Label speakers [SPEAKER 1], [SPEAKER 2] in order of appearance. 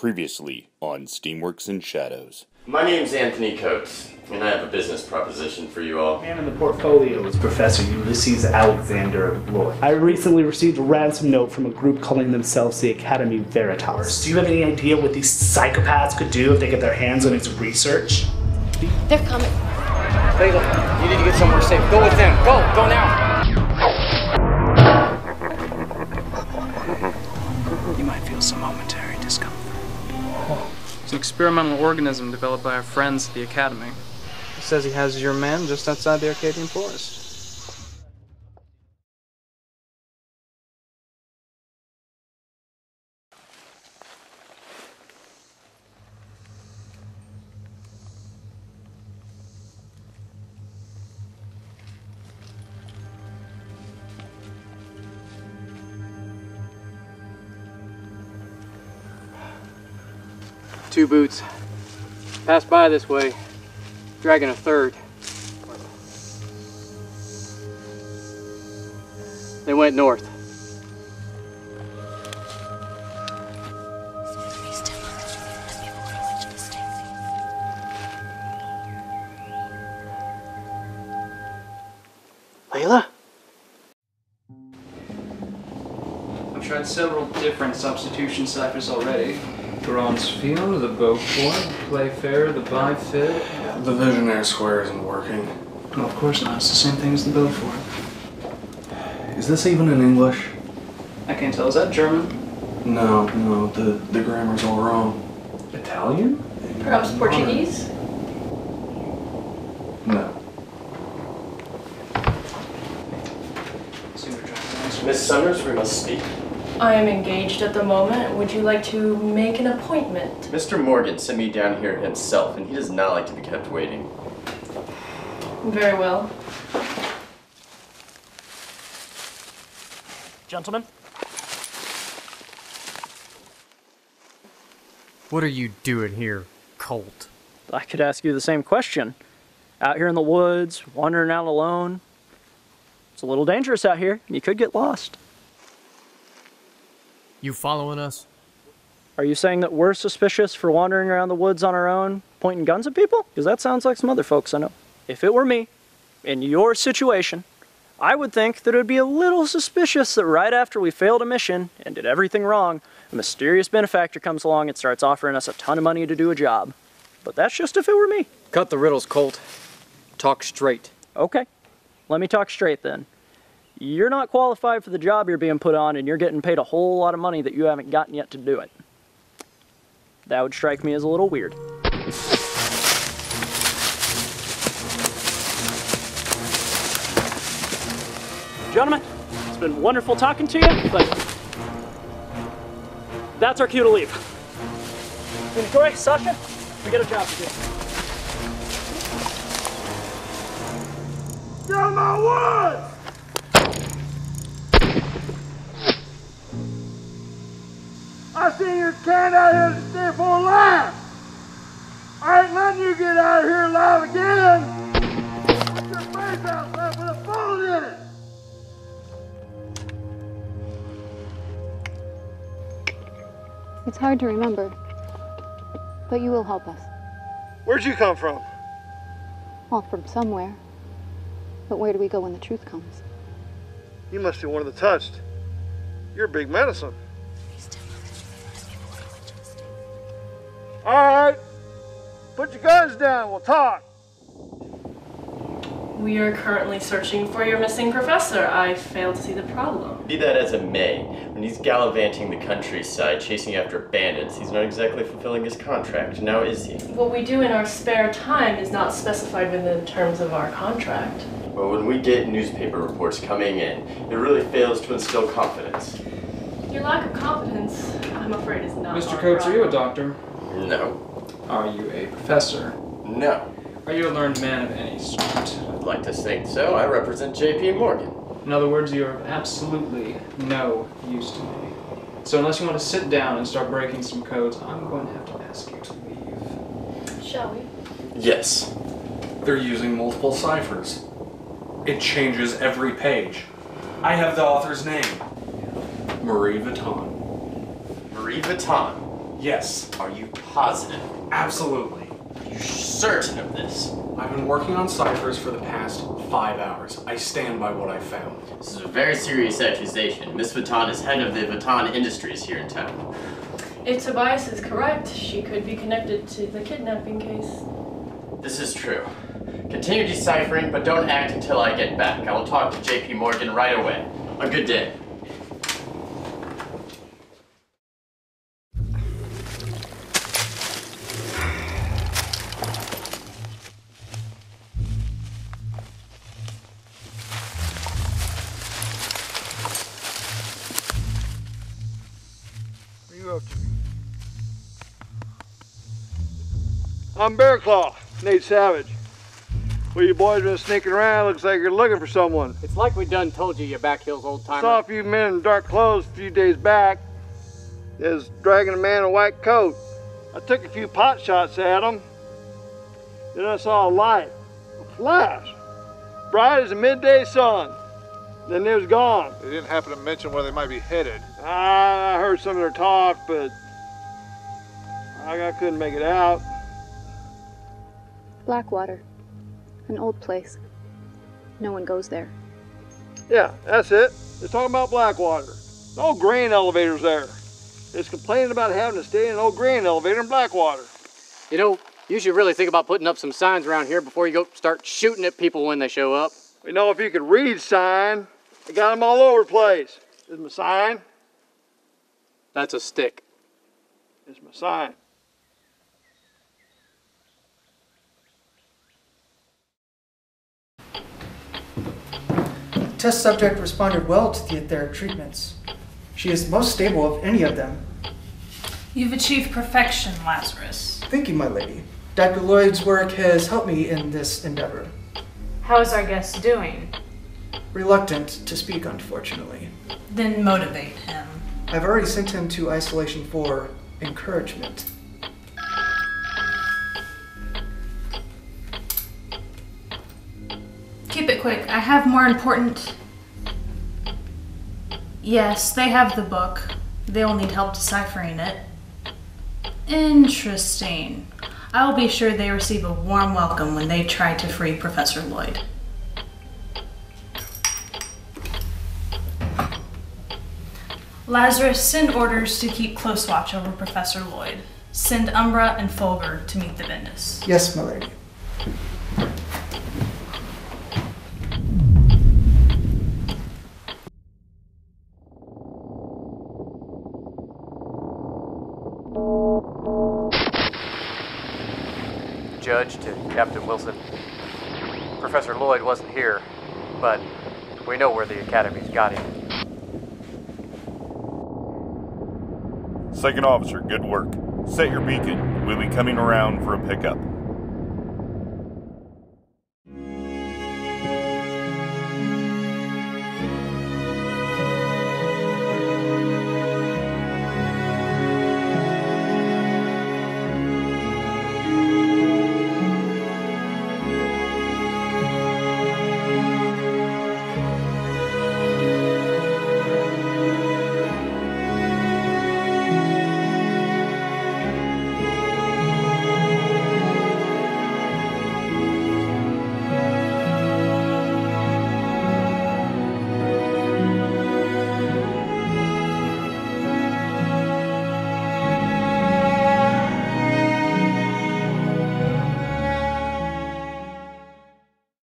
[SPEAKER 1] Previously on Steamworks and Shadows.
[SPEAKER 2] My name's Anthony Coates, and I have a business proposition for you all.
[SPEAKER 3] The man in the portfolio is Professor Lloyd. I recently received a ransom note from a group calling themselves the Academy Veritas. Do you have any idea what these psychopaths could do if they get their hands on its research?
[SPEAKER 4] They're coming.
[SPEAKER 5] Layla, you need to get somewhere safe. Go with them. Go now.
[SPEAKER 3] You might feel some momentary discomfort.
[SPEAKER 6] It's an experimental organism developed by our friends at the Academy. He says he has your man just outside the Arcadian Forest.
[SPEAKER 5] Two boots. Passed by this way, dragging a third. They went north.
[SPEAKER 3] Layla?
[SPEAKER 6] I've tried several different substitution ciphers already. Bronze Field, the Beaufort, Playfair, the Bifid.
[SPEAKER 7] The Visionaire Square isn't working.
[SPEAKER 3] No, of course not. It's the same thing as the Beaufort.
[SPEAKER 7] Is this even in English?
[SPEAKER 6] I can't tell. Is that German?
[SPEAKER 7] No, the grammar's all wrong.
[SPEAKER 6] Italian?
[SPEAKER 4] Perhaps Portuguese?
[SPEAKER 7] No.
[SPEAKER 2] Miss Summers, we must speak.
[SPEAKER 4] I am engaged at the moment. Would you like to make an appointment?
[SPEAKER 2] Mr. Morgan sent me down here himself, and he does not like to be kept waiting.
[SPEAKER 4] Very well.
[SPEAKER 3] Gentlemen?
[SPEAKER 8] What are you doing here, Colt?
[SPEAKER 9] I could ask you the same question. Out here in the woods, wandering out alone. It's a little dangerous out here. You could get lost.
[SPEAKER 8] You following us?
[SPEAKER 9] Are you saying that we're suspicious for wandering around the woods on our own, pointing guns at people? Because that sounds like some other folks I know. If it were me, in your situation, I would think that it would be a little suspicious that right after we failed a mission and did everything wrong, a mysterious benefactor comes along and starts offering us a ton of money to do a job. But that's just if it were me.
[SPEAKER 5] Cut the riddles, Colt. Talk straight.
[SPEAKER 9] Okay, let me talk straight then. You're not qualified for the job you're being put on, and you're getting paid a whole lot of money that you haven't gotten yet to do it. That would strike me as a little weird. Gentlemen, it's been wonderful talking to you, but that's our cue to leave. Enjoy, Sasha. We got a job to do.
[SPEAKER 10] Get out of my woods! I seen your can out here to stay for alive. I ain't letting you get out of here alive again. Put your face outside with a bullet in it.
[SPEAKER 11] It's hard to remember, but you will help us.
[SPEAKER 10] Where'd you come from?
[SPEAKER 11] Well, from somewhere. But where do we go when the truth comes?
[SPEAKER 10] You must be one of the touched. You're big medicine. All right, put your guns down, we'll talk.
[SPEAKER 4] We are currently searching for your missing professor. I fail to see the problem.
[SPEAKER 2] Be that as it may, when he's gallivanting the countryside, chasing after bandits, he's not exactly fulfilling his contract, now is he?
[SPEAKER 4] What we do in our spare time is not specified within the terms of our contract.
[SPEAKER 2] But when we get newspaper reports coming in, it really fails to instill confidence.
[SPEAKER 4] Your lack of confidence, I'm afraid, is not
[SPEAKER 6] Mr.
[SPEAKER 4] our
[SPEAKER 6] Coates, are you a
[SPEAKER 4] problem.
[SPEAKER 6] doctor?
[SPEAKER 2] No.
[SPEAKER 6] Are you a professor?
[SPEAKER 2] No.
[SPEAKER 6] Are you a learned man of any sort?
[SPEAKER 2] I'd like to think so. I represent J.P. Morgan.
[SPEAKER 6] In other words, you are of absolutely no use to me. So unless you want to sit down and start breaking some codes, I'm going to have to ask you to leave.
[SPEAKER 4] Shall we?
[SPEAKER 2] Yes.
[SPEAKER 7] They're using multiple ciphers. It changes every page. I have the author's name. Marie Vuitton.
[SPEAKER 2] Marie Vuitton.
[SPEAKER 7] Yes.
[SPEAKER 2] Are you positive?
[SPEAKER 7] Absolutely.
[SPEAKER 2] Are you certain of this?
[SPEAKER 7] I've been working on ciphers for the past 5 hours. I stand by what I found.
[SPEAKER 2] This is a very serious accusation. Miss Vuitton is head of the Vuitton Industries here in town.
[SPEAKER 4] If Tobias is correct, she could be connected to the kidnapping case.
[SPEAKER 2] This is true. Continue deciphering, but don't act until I get back. I will talk to JP Morgan right away. A good day.
[SPEAKER 10] What are you up to? I'm Bearclaw, Nate Savage. Well, you boys been sneaking around. Looks like you're looking for someone.
[SPEAKER 5] It's like we done told you, back hills old timer.
[SPEAKER 10] Saw a few men in dark clothes a few days back. They was dragging a man in a white coat. I took a few pot shots at them. Then I saw a light, a flash, bright as a midday sun. Then they was gone.
[SPEAKER 12] They didn't happen to mention where they might be headed.
[SPEAKER 10] I heard some of their talk, but I couldn't make it out.
[SPEAKER 11] Blackwater. An old place. No one goes there.
[SPEAKER 10] Yeah, that's it. They're talking about Blackwater. The old grain elevator's there. It's complaining about having to stay in an old grain elevator in Blackwater.
[SPEAKER 5] You know, you should really think about putting up some signs around here before you go start shooting at people when they show up.
[SPEAKER 10] You know, if you could read sign, they got them all over the place. This is my sign.
[SPEAKER 5] That's a stick.
[SPEAKER 10] This is my sign.
[SPEAKER 13] Test subject responded well to the etheric treatments. She is most stable of any of them.
[SPEAKER 14] You've achieved perfection, Lazarus.
[SPEAKER 13] Thank you, my lady. Dr. Lloyd's work has helped me in this endeavor.
[SPEAKER 14] How is our guest doing?
[SPEAKER 13] Reluctant to speak, unfortunately.
[SPEAKER 14] Then motivate him.
[SPEAKER 13] I've already sent him to isolation for encouragement.
[SPEAKER 14] Keep it quick. I have more important... Yes, they have the book. They'll need help deciphering it. Interesting. I'll be sure they receive a warm welcome when they try to free Professor Lloyd. Lazarus, send orders to keep close watch over Professor Lloyd. Send Umbra and Folger to meet the Vindus.
[SPEAKER 13] Yes, my lady.
[SPEAKER 5] Judge to Captain Wilson. Professor Lloyd wasn't here, but we know where the Academy's got him.
[SPEAKER 1] Second officer, good work. Set your beacon. We'll be coming around for a pickup.